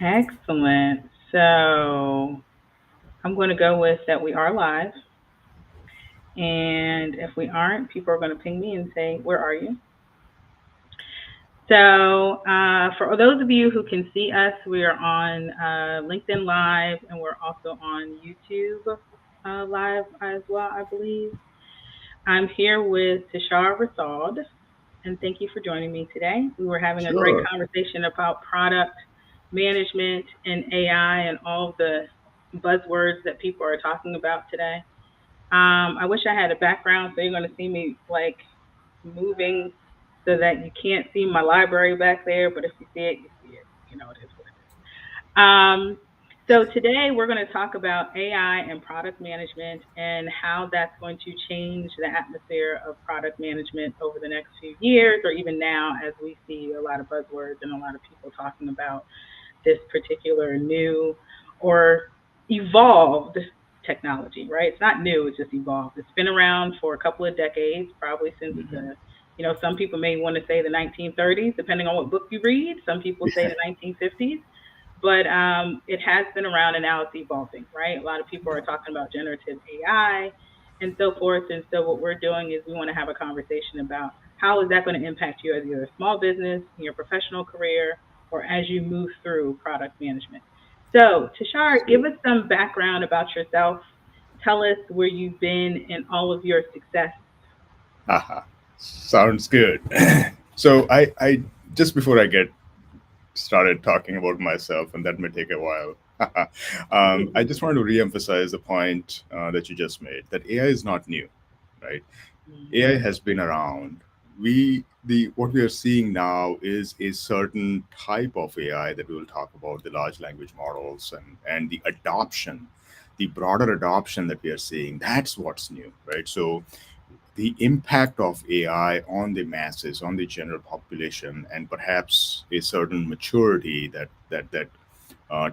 Excellent. So I'm going to go with that we are live. And if we aren't, people are going to ping me and say, "Where are you?" So, for those of you who can see us, we are on LinkedIn Live and we're also on YouTube Live as well, I believe. I'm here with Tashar Rasaud, and thank you for joining me today. We were having a great Sure. conversation about product management and AI and all the buzzwords that people are talking about today. I wish I had a background, so you're going to see me like moving so that you can't see my library back there, but if you see it, you see it. You know, it is what it is. So today we're going to talk about AI and product management and how that's going to change the atmosphere of product management over the next few years, or even now, as we see a lot of buzzwords and a lot of people talking about this particular new or evolved technology, right? It's not new, it's just evolved. It's been around for a couple of decades, probably since Mhm. the, some people may want to say the 1930s, depending on what book you read. Some people say the 1950s, but it has been around and now it's evolving, right? A lot of people are talking about generative AI and so forth. And so what we're doing is we want to have a conversation about how is that going to impact you as either a small business, in your professional career, or as you move through product management. So, Tashar, give us some background about yourself. Tell us where you've been and all of your success. Haha. Sounds good. So I just before I get started talking about myself, and that may take a while. I just wanted to re-emphasize the point that you just made that AI is not new, right? AI Mhm. has been around. What we are seeing now is a certain type of AI that we will talk about, the large language models and the adoption, the broader adoption that we are seeing. That's what's new, right? So the impact of AI on the masses, on the general population, and perhaps a certain maturity that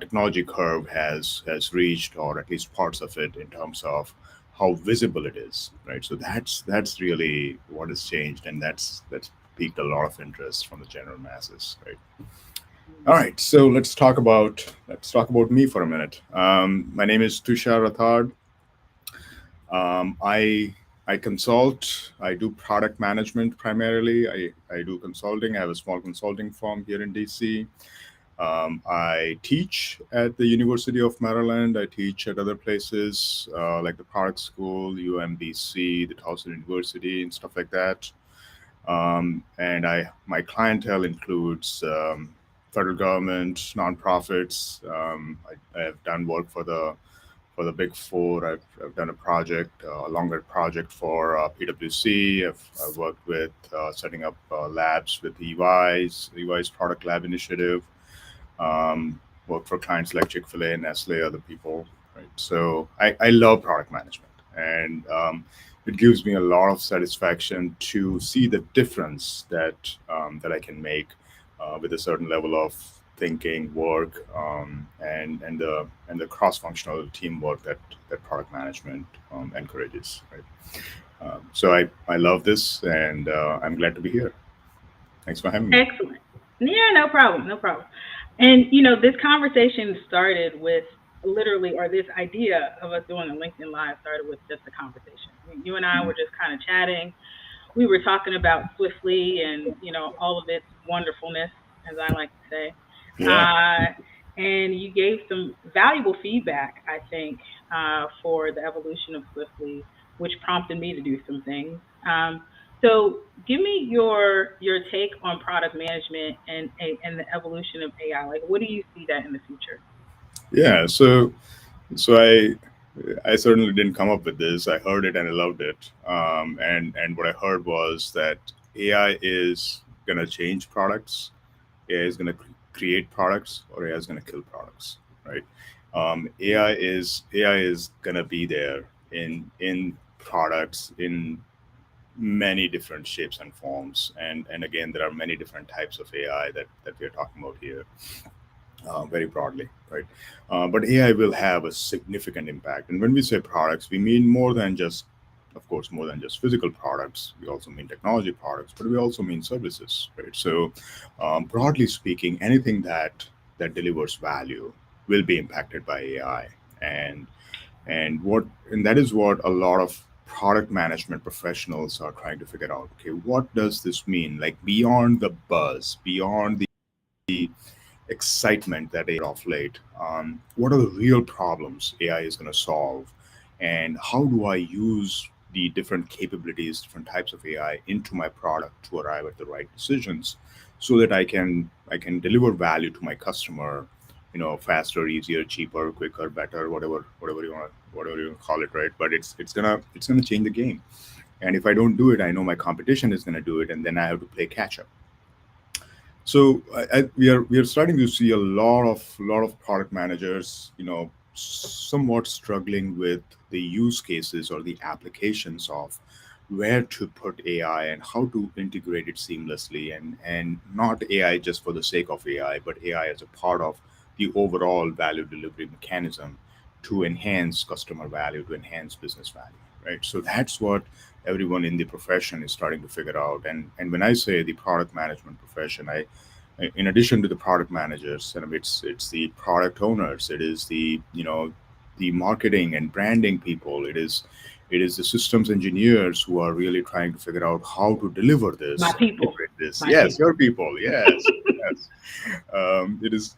technology curve has reached, or at least parts of it, in terms of how visible it is, right? So that's really what has changed, and that's piqued a lot of interest from the general masses, right? All right, so let's talk about me for a minute. My name is Tushar Rathod. I consult. I do product management primarily. I do consulting. I have a small consulting firm here in DC. I teach at the University of Maryland. I teach at other places like the Product School, UMBC, the Towson University, and stuff like that. And my clientele includes federal government, nonprofits. I have done work for the Big Four. I've done a project, a longer project for PwC. I've worked with setting up labs with EY's Product Lab Initiative. Worked for clients like Chick-fil-A, Nestle, other people. Right. So I love product management, and it gives me a lot of satisfaction to see the difference that I can make with a certain level of thinking, work, and the cross-functional teamwork that product management encourages. Right. So I love this, and I'm glad to be here. Thanks for having me. Excellent. Yeah, no problem, no problem. And this conversation started with literally, or this idea of us doing a LinkedIn Live started with just a conversation. You and I were just kind of chatting. We were talking about Swiftly and all of its wonderfulness, as I like to say. Yeah. Uh, and you gave some valuable feedback, I think, for the evolution of Swiftly, which prompted me to do some things. So, give me your take on product management and the evolution of AI. Like, what do you see that in the future? Yeah. So I certainly didn't come up with this. I heard it and I loved it. And what I heard was that AI is gonna change products. AI is gonna create products, or AI is gonna kill products. Right. AI is gonna be there in products in many different shapes and forms. And again, there are many different types of AI that we are talking about here, very broadly, right? But AI will have a significant impact. And when we say products, we mean more than just, of course, more than just physical products. We also mean technology products, but we also mean services, right? So, broadly speaking, anything that that delivers value will be impacted by AI. And and what and that is what a lot of product management professionals are trying to figure out. Okay, what does this mean? Like beyond the buzz, beyond the excitement that AI of late, what are the real problems AI is going to solve, and how do I use the different capabilities, different types of AI into my product to arrive at the right decisions, so that I can deliver value to my customer, faster, easier, cheaper, quicker, better, whatever you want to call it, right? But it's gonna change the game, and if I don't do it, I know my competition is gonna do it, and then I have to play catch up. So we are starting to see a lot of product managers, somewhat struggling with the use cases or the applications of where to put AI and how to integrate it seamlessly, and not AI just for the sake of AI, but AI as a part of the overall value delivery mechanism to enhance customer value, to enhance business value, right? So that's what everyone in the profession is starting to figure out. And when I say the product management profession, in addition to the product managers, and it's the product owners, it is the marketing and branding people, it is the systems engineers who are really trying to figure out how to deliver My this, people, integrate this. my Yes, people. your people. Yes, yes.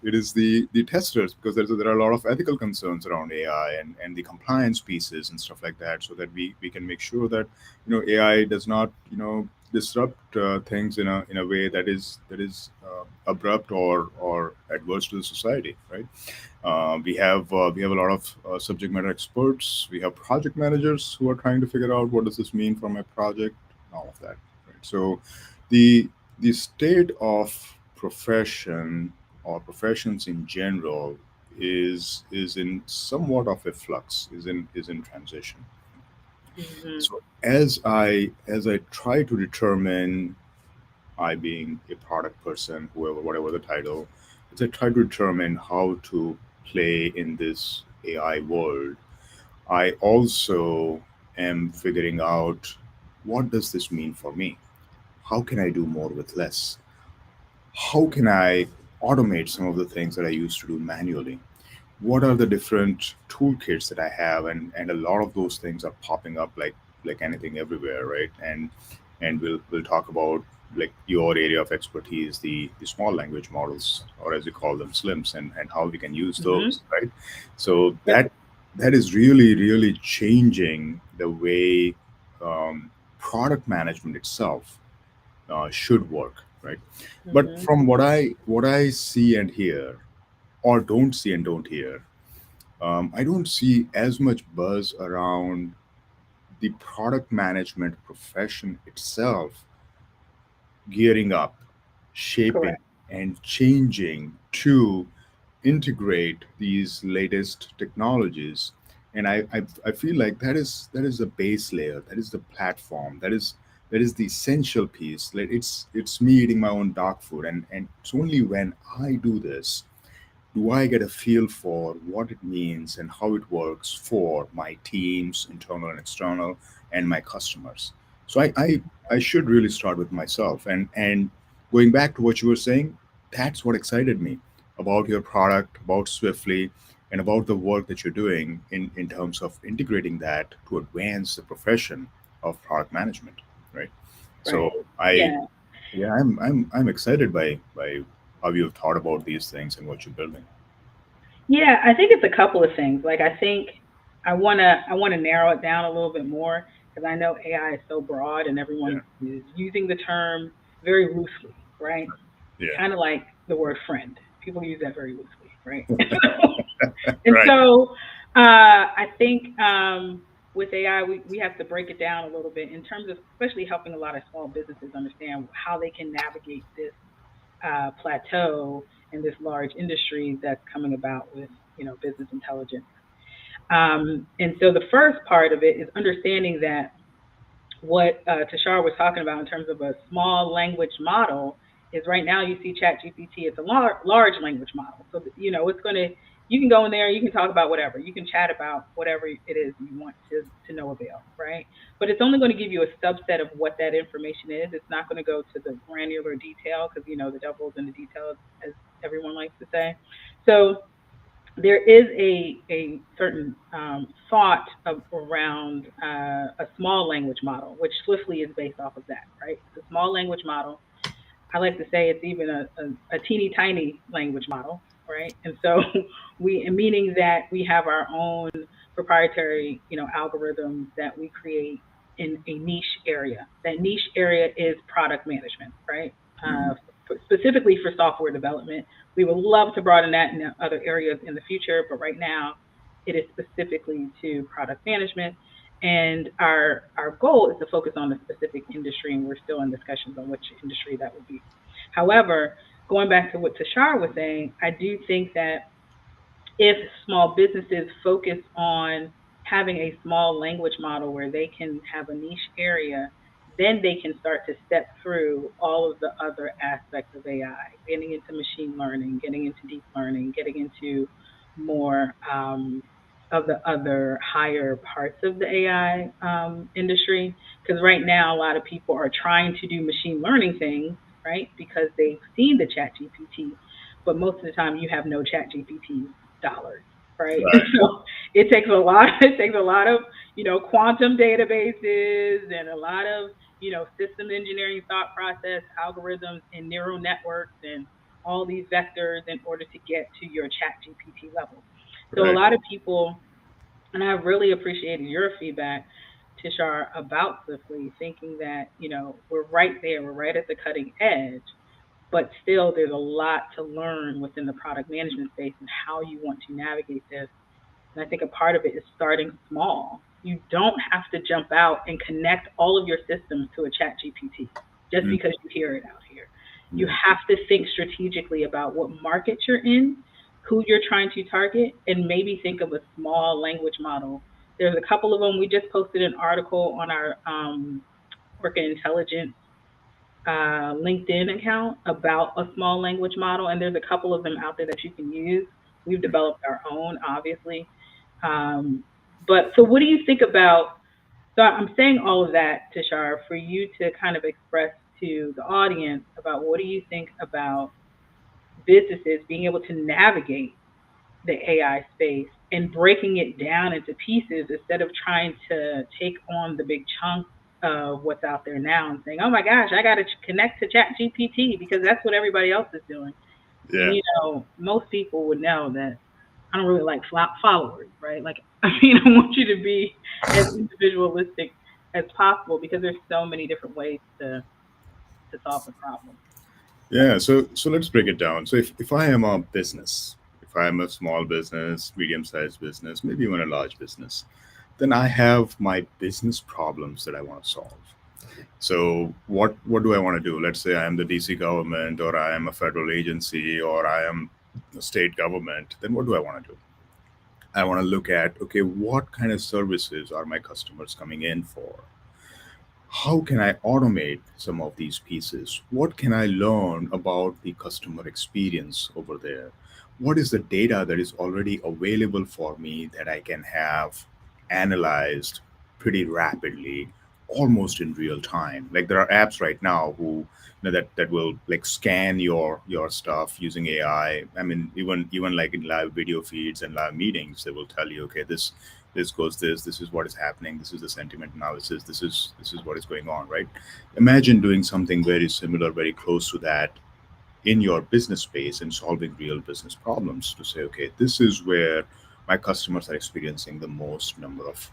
It is the testers, because there are a lot of ethical concerns around AI, and the compliance pieces and stuff like that, so that we can make sure that AI does not disrupt things in a way that is abrupt or adverse to the society, right? We have a lot of subject matter experts. We have project managers who are trying to figure out what does this mean for my project, and all of that. Right? So, the the state of profession or professions in general is in somewhat of a flux, is in transition. Hmm. So as I try to determine, I being a product person, whoever, whatever the title, as I try to determine how to play in this AI world, I also am figuring out what does this mean for me? How can I do more with less? How can I automate some of the things that I used to do manually? What are the different toolkits that I have? And a lot of those things are popping up like anything everywhere, right? And we'll talk about like your area of expertise, the small language models, or as you call them, slims, and how we can use Hmm. those, right? So Yep. that is really changing the way product management itself should work, right? But Hmm. from what I see and hear, or don't see and don't hear, I don't see as much buzz around the product management profession itself gearing up, shaping, Correct. and changing to integrate these latest technologies. And I feel like that is the base layer, that is the platform, that is the essential piece. Like it's me eating my own dog food, and it's only when I do this do I get a feel for what it means and how it works for my teams, internal and external, and my customers. So I should really start with myself. And going back to what you were saying, that's what excited me about your product, about Swiftly, and about the work that you're doing in terms of integrating that to advance the profession of product management, right? So Right. I Yeah. yeah, I'm excited by how you've thought about these things and what you're building. Yeah, I think it's a couple of things. Like I think I wanna narrow it down a little bit more because I know AI is so broad and Yeah, everyone is using the term very loosely, right? yeah, Kind of like the word friend. People use that very loosely, right? And right. so I think with AI, we have to break it down a little bit in terms of especially helping a lot of small businesses understand how they can navigate this plateau in this large industry that's coming about with business intelligence. And so the first part of it is understanding that what Tashar was talking about in terms of a small language model is right now you see ChatGPT, it's a large language model. So, it's going to you can go in there, you can talk about whatever, you can chat about whatever it is you want to no avail, right? But it's only going to give you a subset of what that information is. It's not going to go to the granular detail because the devil's in the details, as everyone likes to say. So there is a certain thought around a small language model, which Swiftly is based off of that, right? It's a small language model. I like to say it's even a teeny tiny language model, right? And so meaning that we have our own proprietary, algorithms that we create in a niche area. That niche area is product management, right? Mm-hmm. Specifically for software development. We would love to broaden that in other areas in the future, but right now it is specifically to product management. And our goal is to focus on a specific industry, and we're still in discussions on which industry that would be. However, going back to what Tashar was saying, I do think that if small businesses focus on having a small language model where they can have a niche area, then they can start to step through all of the other aspects of AI, getting into machine learning, getting into deep learning, getting into more of the other higher parts of the AI industry. Because right now, a lot of people are trying to do machine learning things, right? Because they've seen the chat GPT, but most of the time you have no chat GPT dollars, right? And Right. so it takes a lot. It takes a lot of quantum databases and a lot of system engineering thought process, algorithms, and neural networks, and all these vectors in order to get to your chat GPT level. So a Right. lot of people, and I really appreciated your feedback, Tishar, about Swiftly, thinking that we're right there, we're right at the cutting edge, but still there's a lot to learn within the product management space and how you want to navigate this. And I think a part of it is starting small. You don't have to jump out and connect all of your systems to a chat GPT just Mm. because you hear it out here. You Yeah. have to think strategically about what market you're in, who you're trying to target, and maybe think of a small language model. There's a couple of them. We just posted an article on our Work and Intelligence LinkedIn account about a small language model, and there's a couple of them out there that you can use. We've developed our own, obviously. But so, what do you think about? So, I'm saying all of that, Tishar, for you to kind of express to the audience about what do you think about businesses being able to navigate the AI space and breaking it down into pieces instead of trying to take on the big chunk of what's out there now and saying, "Oh my gosh, I got to connect to Chat GPT because that's what everybody else is doing." And Yeah. most people would know that I don't really like followers, right? Like, I mean, I want you to be as individualistic as possible because there's so many different ways to solve the problem. Yeah. So let's break it down. So if I am a business, if I am a small business, medium-sized business, maybe even a large business, then I have my business problems that I want to solve. So what do I want to do? Let's say I am the DC government, or I am a federal agency, or I am a state government. Then what do I want to do? I want to look at, okay, what kind of services are my customers coming in for? How can I automate some of these pieces? What can I learn about the customer experience over there? What is the data that is already available for me that I can have analyzed pretty rapidly, almost in real time? Like there are apps right now who that will like scan your stuff using AI. I mean, even like in live video feeds and live meetings, they will tell you, okay, this goes this is what is happening, this is the sentiment analysis, this is what is going on, right? Imagine doing something very similar, very close to that in your business space and solving real business problems to say, okay, this is where my customers are experiencing the most number of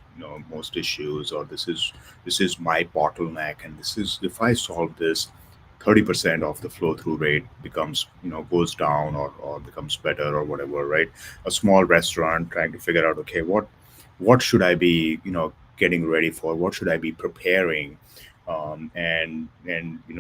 most issues, or this is my bottleneck, and this is, if I solve this, 30% of the flow through rate becomes, goes down, or becomes better, or whatever, right? A small restaurant trying to figure out, okay, what should I be, getting ready for, what should I be preparing, and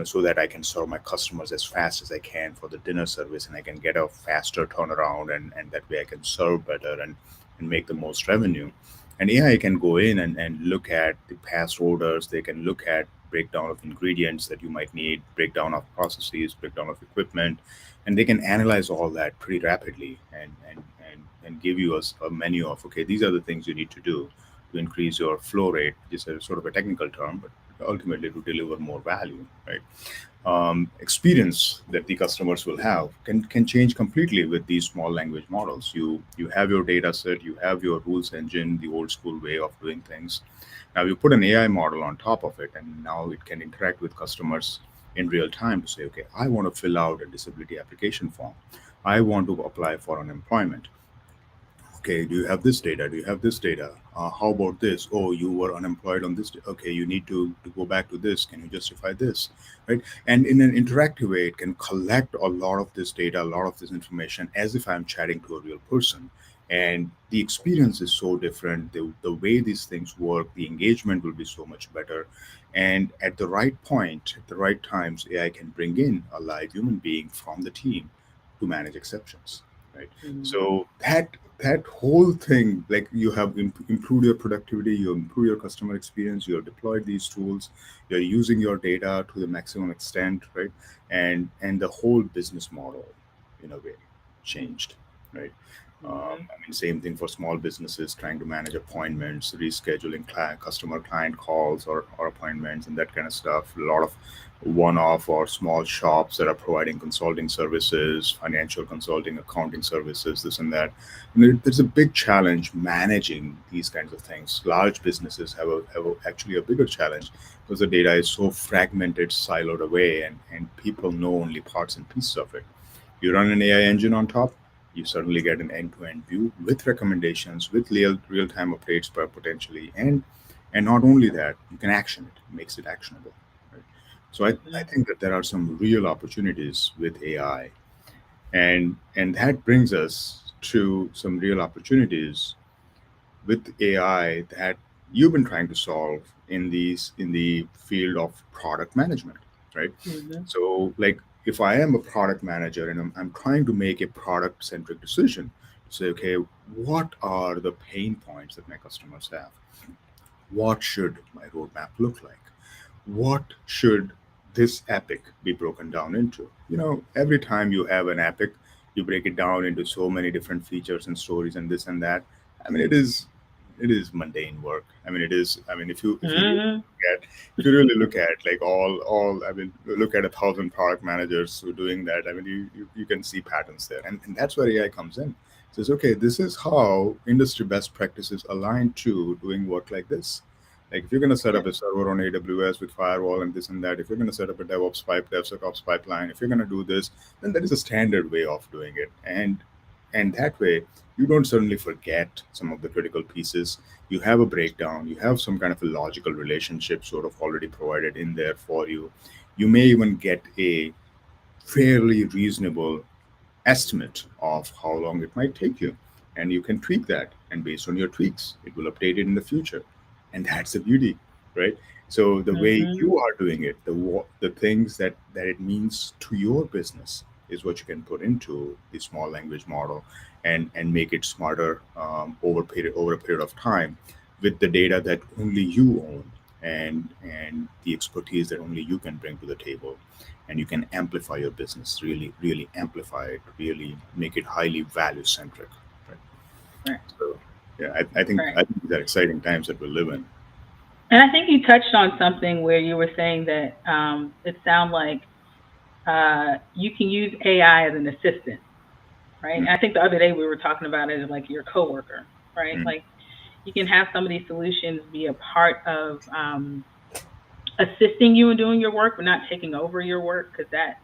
so that I can serve my customers as fast as I can for the dinner service, and I can get a faster turnaround, and that way I can serve better and make the most revenue. And AI can go in and look at the past orders. They can look at breakdown of ingredients that you might need, breakdown of processes, breakdown of equipment, and they can analyze all that pretty rapidly and give you a menu of, okay, these are the things you need to do to increase your flow rate, which is a sort of a technical term, but ultimately to deliver more value, right? Experience that the customers will have can change completely with these small language models. You have your data set, you have your rules engine, the old school way of doing things. Now you put an AI model on top of it, and now it can interact with customers in real time to say, okay, I want to fill out a disability application form. I want to apply for unemployment. Okay, do you have this data? Do you have this data? How about this? Oh, you were unemployed on this. Okay, you need to go back to this. Can you justify this? Right? And in an interactive way, it can collect a lot of this data, a lot of this information as if I'm chatting to a real person. And the experience is so different. The way these things work, the engagement will be so much better. And at the right point, at the right times, AI can bring in a live human being from the team to manage exceptions. Right. Mm-hmm. So that whole thing, like you have improved your productivity, you improve your customer experience, you have deployed these tools, you're using your data to the maximum extent, right? And the whole business model, in a way, changed, right? Mm-hmm. I mean, same thing for small businesses trying to manage appointments, rescheduling customer client calls or appointments and that kind of stuff. A lot of one-off or small shops that are providing consulting services, financial consulting, accounting services, this and that. And there's a big challenge managing these kinds of things. Large businesses actually a bigger challenge because the data is so fragmented, siloed away, and people know only parts and pieces of it. You run an AI engine on top, you certainly get an end-to-end view with recommendations, with real-time updates potentially, and not only that, you can action it, makes it actionable. Right? So I Mm-hmm. think that there are some real opportunities with AI, and that brings us to some real opportunities with AI that you've been trying to solve in the field of product management, right? Mm-hmm. So, like, if I am a product manager and I'm trying to make a product centric decision to say, okay, what are the pain points that my customers have? What should my roadmap look like? What should this epic be broken down into? Every time you have an epic, you break it down into so many different features and stories and this and that. I mean, it is mundane work. I mean, it is. I mean, if you really Mm-hmm. look at if you really look at like all I mean, look at 1,000 product managers who are doing that. I mean, you can see patterns there, and that's where AI comes in. It says, okay, this is how industry best practices align to doing work like this. Like if you're going to set Yeah. up a server on AWS with firewall and this and that, if you're going to set up a DevOps pipe, DevSecOps pipeline, if you're going to do this, then there is a standard way of doing it, and that way you don't suddenly forget some of the critical pieces. You have a breakdown, you have some kind of a logical relationship sort of already provided in there for you. You may even get a fairly reasonable estimate of how long it might take you. And you can tweak that. And based on your tweaks, it will update it in the future. And that's the beauty, right? So the way Mm-hmm. you are doing it, the things that it means to your business is what you can put into the small language model and make it smarter over a period of time with the data that only you own and the expertise that only you can bring to the table, and you can amplify your business, really really amplify it, really make it highly value centric, right? Right. So yeah, I think Right. these are exciting times that we live in. And I think you touched on something where you were saying that it sounded like you can use AI as an assistant, right? And I think the other day we were talking about it as like your coworker, right? Mm-hmm. Like you can have some of these solutions be a part of assisting you in doing your work, but not taking over your work because that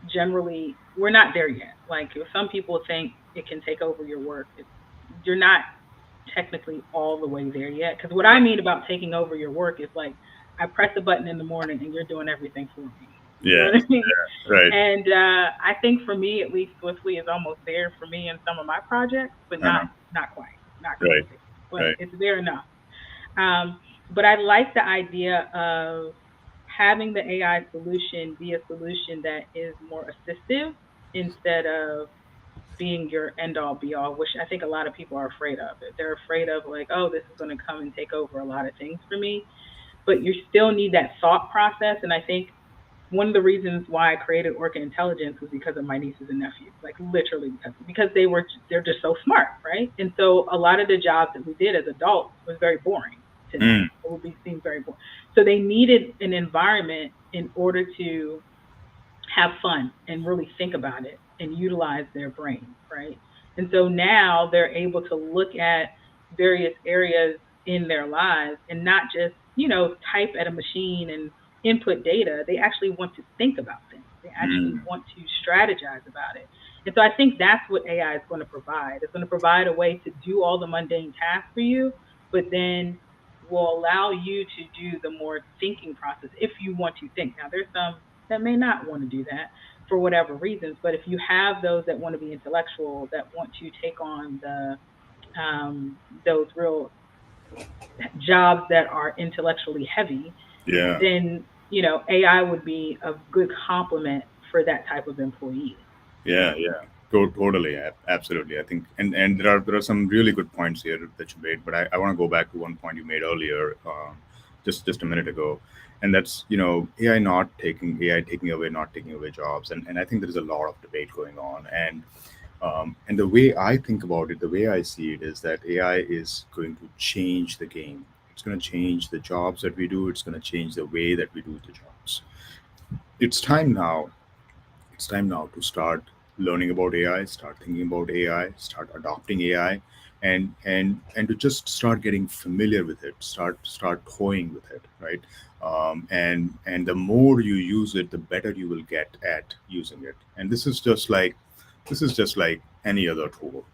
generally we're not there yet. Like if some people think it can take over your work, you're not technically all the way there yet. Because what I mean about taking over your work is like I press a button in the morning and you're doing everything for me. You know Yeah, what I mean? right. And I think for me, at least, Swiftly is almost there for me in some of my projects, but Uh-huh. not quite Right, there. But right. it's there enough. Um, but I like the idea of having the AI solution be a solution that is more assistive instead of being your end all be all, which I think a lot of people are afraid of. They're afraid of like, oh, this is going to come and take over a lot of things for me. but you still need that thought process. And I think one of the reasons why I created Orca Intelligence was because of my nieces and nephews, like literally because they're just so smart, right? And so a lot of the jobs that we did as adults was very boring to them. Mm, It would be seem very boring. So they needed an environment in order to have fun and really think about it and utilize their brains, right? And so now they're able to look at various areas in their lives and not just, type at a machine and input data. They actually want to think about things. They actually mm, want to strategize about it. And so I think that's what AI is going to provide. It's going to provide a way to do all the mundane tasks for you, but then will allow you to do the more thinking process if you want to think. Now, there's some that may not want to do that for whatever reasons. But if you have those that want to be intellectual, that want to take on those real jobs that are intellectually heavy, yeah. then AI would be a good complement for that type of employee. Yeah, yeah, totally, absolutely. I think, and there are some really good points here that you made, but I want to go back to one point you made earlier, just a minute ago, and that's AI taking away, not taking away jobs, and I think there is a lot of debate going on, and the way I think about it, the way I see it, is that AI is going to change the game. It's going to change the jobs that we do. It's going to change the way that we do the jobs. It's time now it's time now to start learning about AI, start thinking about AI, start adopting AI, and to just start getting familiar with it, start toying with it, right? And the more you use it, the better you will get at using it. And this is just like any other tool.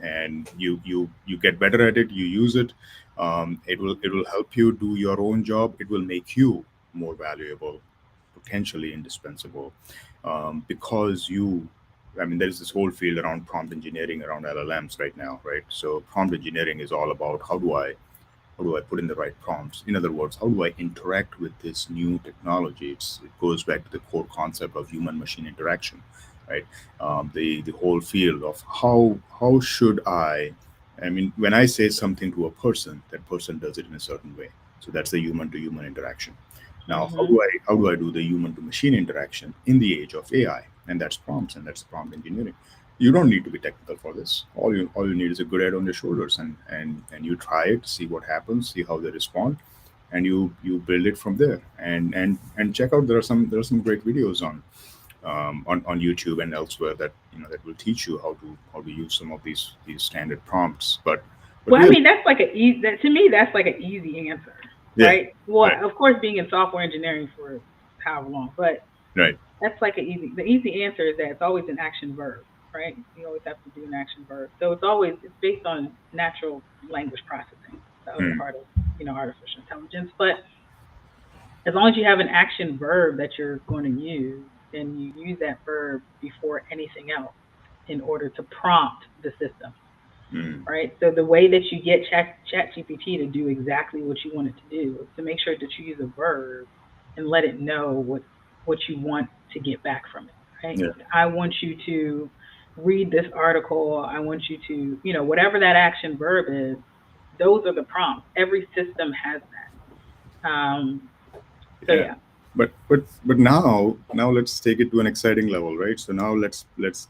And you get better at it, you use it. It will help you do your own job. It will make you more valuable, potentially indispensable, because I mean, there's this whole field around prompt engineering, around LLMs right now, right? So prompt engineering is all about how do I put in the right prompts? In other words, how do I interact with this new technology? It goes back to the core concept of human machine interaction, right? The whole field of how should I mean, when I say something to a person, that person does it in a certain way. So that's the human to human interaction. Now, how Hmm. do I do the human to machine interaction in the age of AI? And that's prompts, and that's prompt engineering. You don't need to be technical for this. All you need is a good head on your shoulders, and you try it, see what happens, see how they respond, and you build it from there. And check out, there are some great videos on YouTube and elsewhere that will teach you how to use some of these standard prompts. But Well, I really, mean, that's like to me, that's like an easy answer, yeah, right? Well, right, of course, being in software engineering for however long, but right, that's like the easy answer is that it's always an action verb, right? You always have to do an action verb. So it's based on natural language processing, the other mm, part of, artificial intelligence. But as long as you have an action verb that you're going to use, then you use that verb before anything else in order to prompt the system, mm, right? So the way that you get Chat GPT to do exactly what you want it to do is to make sure that you use a verb and let it know what you want to get back from it, right? yeah, I want you to read this article. I want you to, whatever that action verb is, those are the prompts. Every system has that. So yeah. yeah. But now let's take it to an exciting level, right? So now let's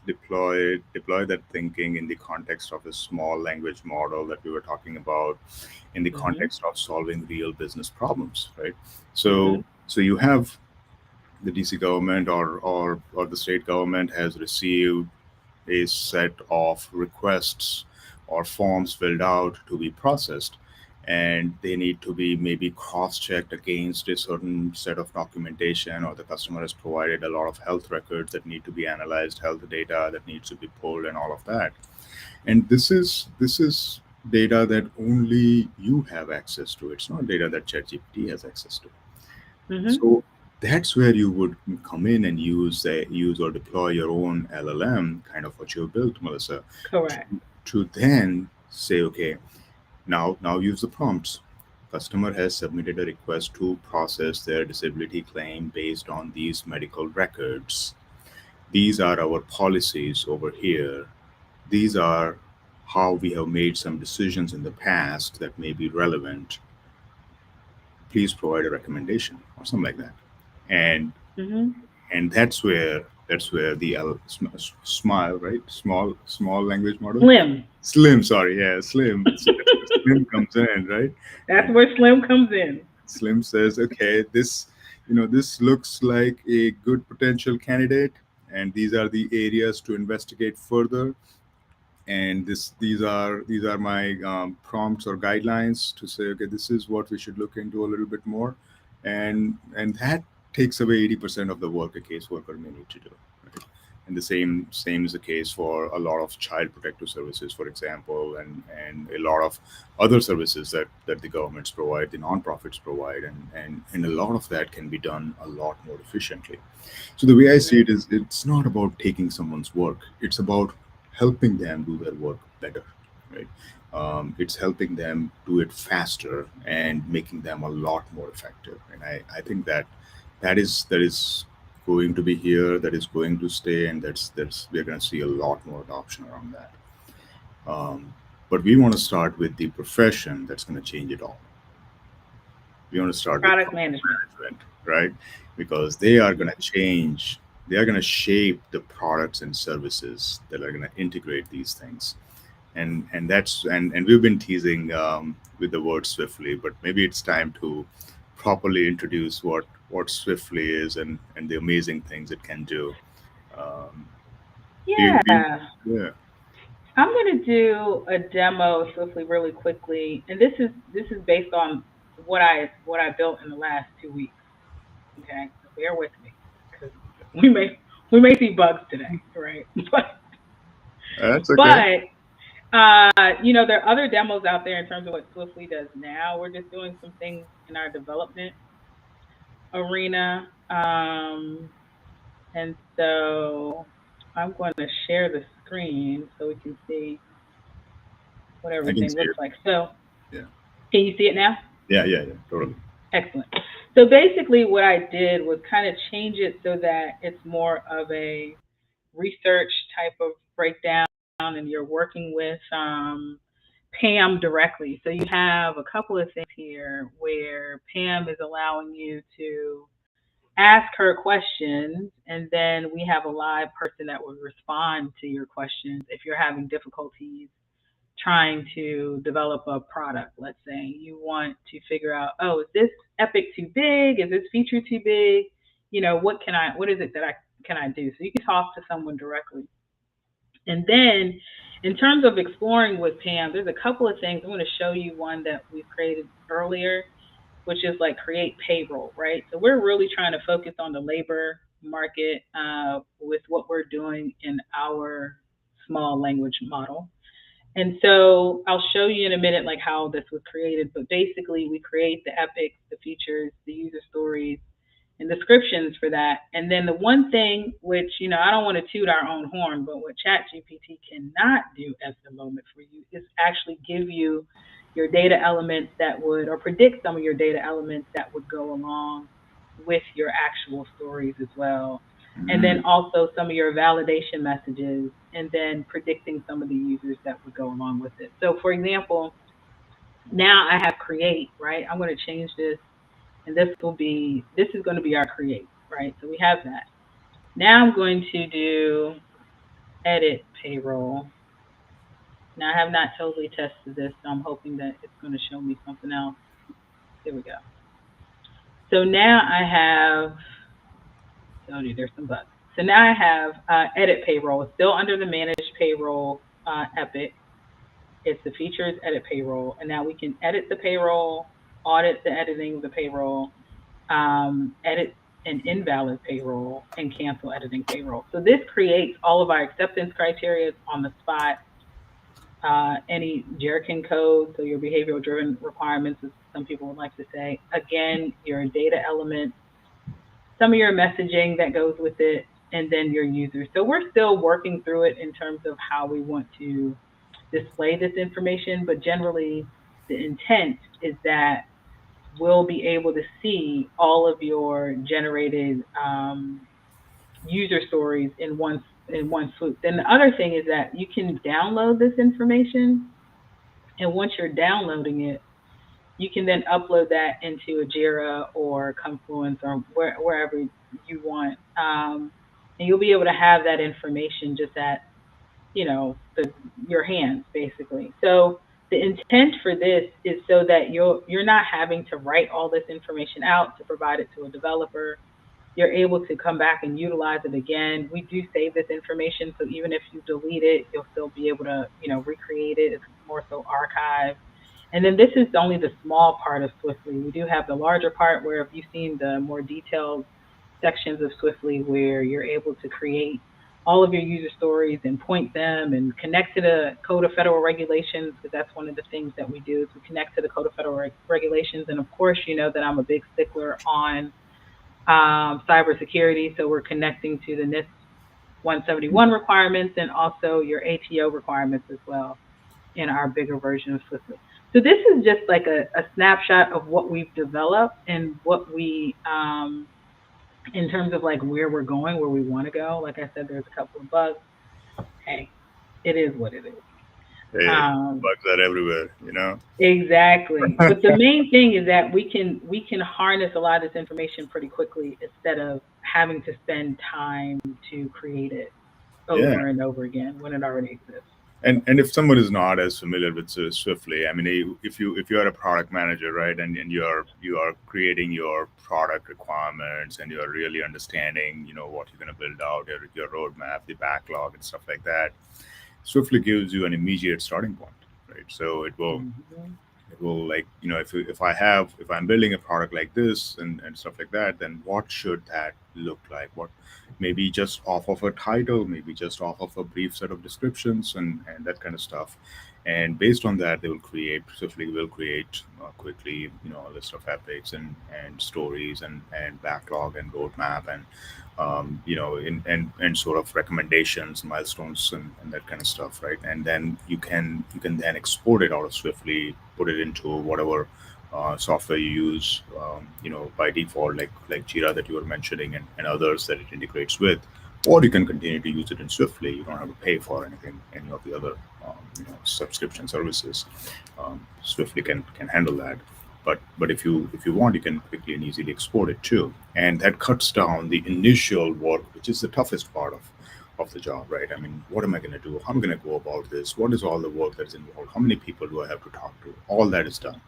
deploy that thinking in the context of a small language model that we were talking about, in the Mhm. context of solving real business problems, right? Mhm. So you have the DC government, or the state government has received a set of requests or forms filled out to be processed, and they need to be maybe cross-checked against a certain set of documentation, or the customer has provided a lot of health records that need to be analyzed, health data that needs to be pulled, and all of that. And this is data that only you have access to. It's not data that ChatGPT has access to. Mhm. So that's where you would come in and use or deploy your own LLM, kind of what you built, Melissa, Correct. to then say, okay, now use the prompts. Customer has submitted a request to process their disability claim based on these medical records. These are our policies over here. These are how we have made some decisions in the past that may be relevant. please provide a recommendation or something like that. And Mhm. that's where the smile, right, small language model, Slim. slim, sorry, yeah, slim, so that's where slim comes in, right? That's And where Slim comes in. Slim says, okay, this looks like a good potential candidate, and these are the areas to investigate further. And these are my prompts or guidelines to say, okay, this is what we should look into a little bit more, and that takes away 80% of the work a caseworker may need to do. Right? And the same is the case for a lot of child protective services, for example, and a lot of other services that the governments provide, the nonprofits provide, and a lot of that can be done a lot more efficiently. So the way I see Mhm. it is, it's not about taking someone's work; it's about helping them do their work better, right? It's helping them do it faster and making them a lot more effective. And I think that is going to be here, that is going to stay, and that's we're going to see a lot more adoption around that. Um, but we want to start with the profession that's going to change it all. We want to start with Product product management. management, right? Because they are going to Mhm. change, they are going to shape the products and services that are going to integrate these things. And we've been teasing with the word swiftly, but maybe it's time to properly introduce what swiftly is, and the amazing things it can do. Um, we Yeah. yeah. I'm going to do a demo swiftly, really quickly, and this is based on what I built in the last 2 weeks. Okay, so bear with me because we may we may see bugs today, right? That's okay. But there are other demos out there in terms of what Swiftly does now. We're just doing some things in our development arena, and so I'm going to share the screen so we can see what I can everything see looks it. like. So, Yeah, can you see it now? yeah, totally. Excellent. So basically, what I did was kind of change it so that it's more of a research type of breakdown, and you're working with Pam directly. So you have a couple of things here where Pam is allowing you to ask her questions, and then we have a live person that will respond to your questions if you're having difficulties trying to develop a product. Let's say you want to figure out, oh, is this epic too big? Is this feature too big? What is it that I can I do? So you can talk to someone directly. And then in terms of exploring with Pam, there's a couple of things. I'm going to show you one that we've created earlier, which is like create payroll, right? So we're really trying to focus on the labor market with what we're doing in our small language model. And so I'll show you in a minute like how this was created, but basically we create the epics, the features, the user stories, and descriptions for that. And then the one thing which, I don't want to toot our own horn, but what ChatGPT cannot do at the moment for you is actually give you your data elements that would, or predict some of your data elements that would go along with your actual stories as well. And Mm. then also some of your validation messages, and then predicting some of the users that would go along with it. So, for example, now I have create, right? I'm going to change this, and this is going to be our create, right? So we have that. Now I'm going to do edit payroll. Now I have not totally tested this, so I'm hoping that it's going to show me something else. Here we go. So now I have, told you there's some bugs. So now I have edit payroll. It's still under the manage payroll epic. It's the features edit payroll, and now we can edit the payroll, audit the editing of the payroll, edit an invalid payroll, and cancel editing payroll. So this creates all of our acceptance criteria on the spot. Any Jerkin code, so your behavioral driven requirements, as some people would like to say. Again, your data elements, some of your messaging that goes with it, and then your users. So we're still working through it in terms of how we want to display this information, but generally the intent is that we'll be able to see all of your generated user stories in one swoop. Then the other thing is that you can download this information, and once you're downloading it, you can then upload that into a Jira or Confluence or wherever you want, and you'll be able to have that information just at your hands basically. So the intent for this is so that you're not having to write all this information out to provide it to a developer. You're able to come back and utilize it again. We do save this information, so even if you delete it, you'll still be able to, recreate it. It's more so archived. And then this is only the small part of Swiftly. We do have the larger part where if you've seen the more detailed sections of Swiftly where you're able to create all of your user stories and point them and connect to the Code of Federal Regulations, because that's one of the things that we do is we connect to the Code of Federal Regulations. And of course, you know that I'm a big stickler on cybersecurity, so we're connecting to the NIST 171 requirements and also your ATO requirements as well in our bigger version of Swiftly. So this is just like a snapshot of what we've developed and what we, in terms of like where we're going, where we want to go. Like I said, there's a couple of bugs. Hey, it is what it is. Hey, Um, bugs are everywhere, you know. exactly. But the main thing is that we can harness a lot of this information pretty quickly instead of having to spend time to create it Yeah. over and over again when it already exists. And if someone is not as familiar with Swiftly, I mean, if you are a product manager, right, and you are creating your product requirements and you are really understanding, what you're going to build out, your roadmap, the backlog, and stuff like that, Swiftly gives you an immediate starting point, right? So Hmm. it will, like, if I'm building a product like this and stuff like that, then what should that look like? What, maybe just off of a title, maybe just off of a brief set of descriptions and that kind of stuff. And based on that, they will create Swiftly will create quickly, a list of epics and stories and backlog and roadmap and and sort of recommendations, milestones, and that kind of stuff, right? And then you can then export it out of Swiftly, put it into whatever software you use, by default, like Jira that you were mentioning, and others that it integrates with, or you can continue to use it in Swiftly. You don't have to pay for anything, any of the other subscription services. Swiftly can handle that. But if you want, you can quickly and easily export it too, and that cuts down the initial work, which is the toughest part of the job, right? I mean, what am I going to do? How am I going to go about this? What is all the work that's involved? How many people do I have to talk to? All that is done.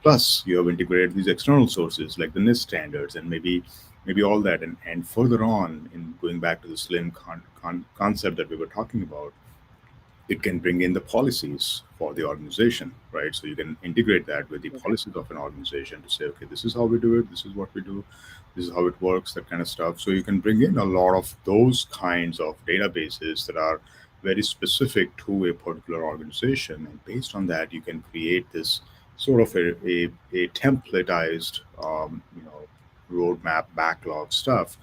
Plus, you have integrated these external sources like the NIST standards and maybe all that. And further on, in going back to the slim concept that we were talking about, it can bring in the policies for the organization, right? So you can integrate that with the Okay. policies of an organization to say, okay, this is how we do it, this is what we do, this is how it works, that kind of stuff. So you can bring in a lot of those kinds of databases that are very specific to a particular organization. And based on that, you can create this sort of a templatized, roadmap backlog stuff.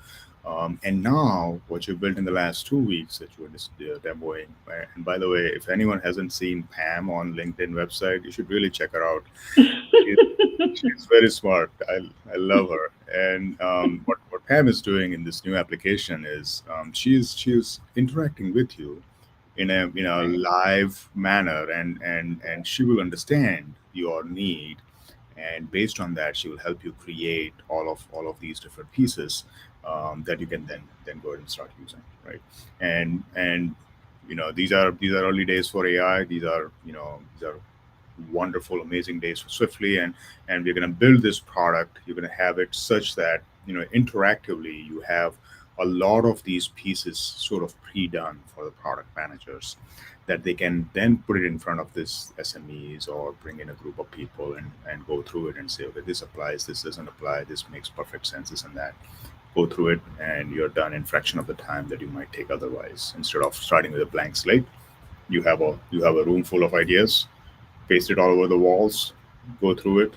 And now, what you've built in the last 2 weeks that you were just demoing, and by the way, if anyone hasn't seen Pam on LinkedIn website, you should really check her out. She, she's very smart. I love her. And what Pam is doing in this new application is she's interacting with you in a Right. live manner, and she will understand your need, and based on that she will help you create all of these different pieces, that you can then go ahead and start using, right? And these are early days for AI. These are wonderful, amazing days for Swiftly, and we're going to build this product. You're going to have it such that interactively you have a lot of these pieces sort of pre-done for the product managers, that they can then put it in front of this SMEs or bring in a group of people and go through it and say, okay, this applies, this doesn't apply, this makes perfect sense, this and that. Go through it, and you're done in fraction of the time that you might take otherwise. Instead of starting with a blank slate, you have a room full of ideas, paste it all over the walls, go through it,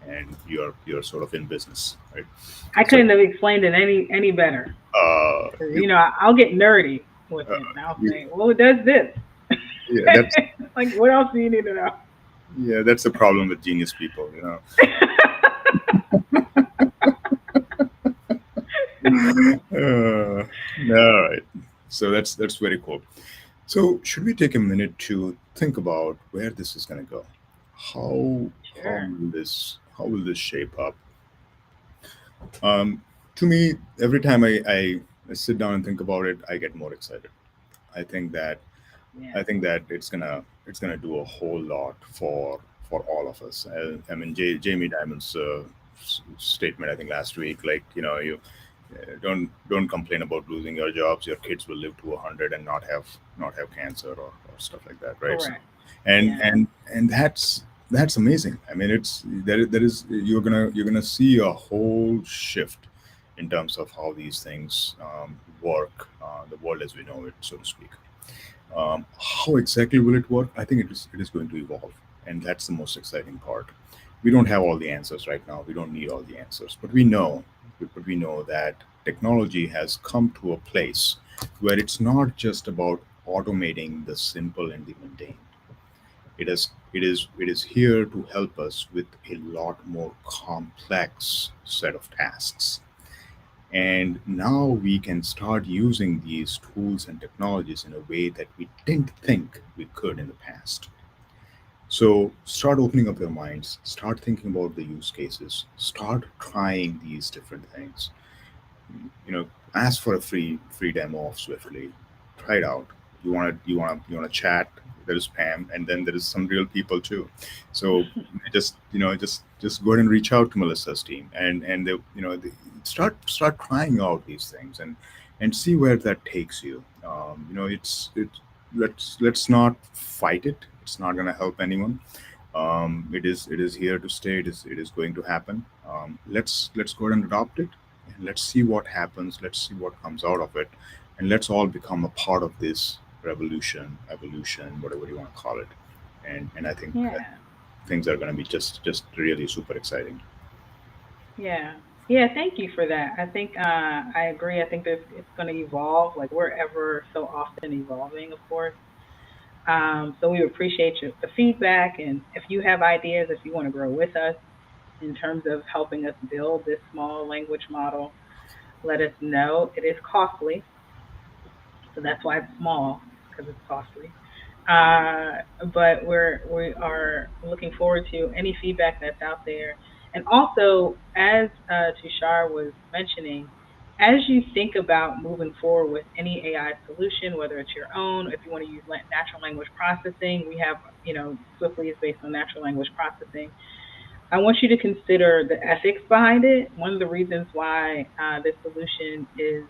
and you're sort of in business, right? I So couldn't have explained it any better. Because, you I'll get nerdy with uh, it. And I'll you say, well, it does this. yeah, that's Like, what else do you need to know? yeah, that's the problem with genius people, all right. So that's very cool. So should we take a minute to think about where this is going to go? how Sure. how will this shape up? Um, to me, every time I sit down and think about it, I get more excited. I think that Yeah. I think that it's gonna do a whole lot for all of us. I mean, Jamie Dimon's statement I think last week, like you don't complain about losing your jobs. Your kids will live to 100 and not have cancer or stuff like that, right? So, Correct. and Yeah. and and that's amazing. I mean, there is you're gonna see a whole shift in terms of how these things work, the world as we know it, so to speak. How exactly will it work? I think it is going to evolve, and that's the most exciting part. We don't have all the answers right now. We don't need all the answers, but we know that technology has come to a place where it's not just about automating the simple and the mundane. It is here to help us with a lot more complex set of tasks. And now we can start using these tools and technologies in a way that we didn't think we could in the past. So start opening up your minds, start thinking about the use cases, start trying these different things. You know, ask for a free demo of Swiftly. Try it out. You want to chat. There is Pam, and then there is some real people too. So just go ahead and reach out to Melissa's team, and they start trying out these things and see where that takes you. It's it. Let's not fight it. It's not going to help anyone. It is here to stay. It is going to happen. Let's go ahead and adopt it, and let's see what happens. Let's see what comes out of it, and let's all become a part of this revolution, evolution, whatever you want to call it. And I think that Yeah. things are going to be just really super exciting. Yeah. Yeah, thank you for that. I think I agree. I think it's going to evolve. Like we're ever so often evolving, of course. So we appreciate the feedback, and if you have ideas, if you want to grow with us in terms of helping us build this small language model, let us know. It is costly, so that's why it's small because it's costly. But we are looking forward to any feedback that's out there. And also, as Tushar was mentioning, as you think about moving forward with any AI solution, whether it's your own, if you want to use natural language processing, we have, Swiftly is based on natural language processing. I want you to consider the ethics behind it. One of the reasons why this solution is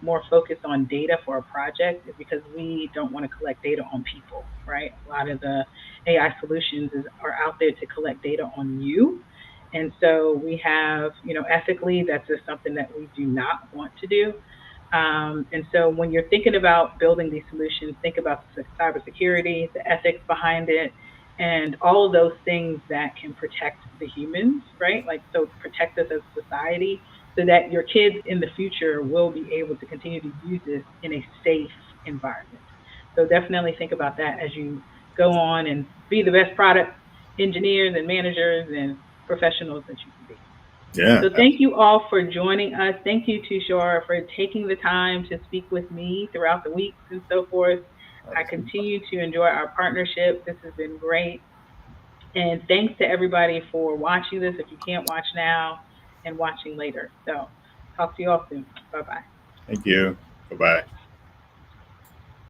more focused on data for a project is because we don't want to collect data on people, right? A lot of the AI solutions are out there to collect data on you. And so we have, ethically, that's just something that we do not want to do. And so when you're thinking about building these solutions, think about the cybersecurity, the ethics behind it, and all of those things that can protect the humans, right? Like, so protect us as a society so that your kids in the future will be able to continue to use this in a safe environment. So definitely think about that as you go on and be the best product engineers and managers and professionals that you can be. Yeah, So thank you all for joining us. Thank you, Tushar, for taking the time to speak with me throughout the weeks and so forth. I continue to enjoy our partnership. This has been great. And thanks to everybody for watching this if you can't watch now and watching later. So talk to you all soon. Bye bye. thank you. Bye bye.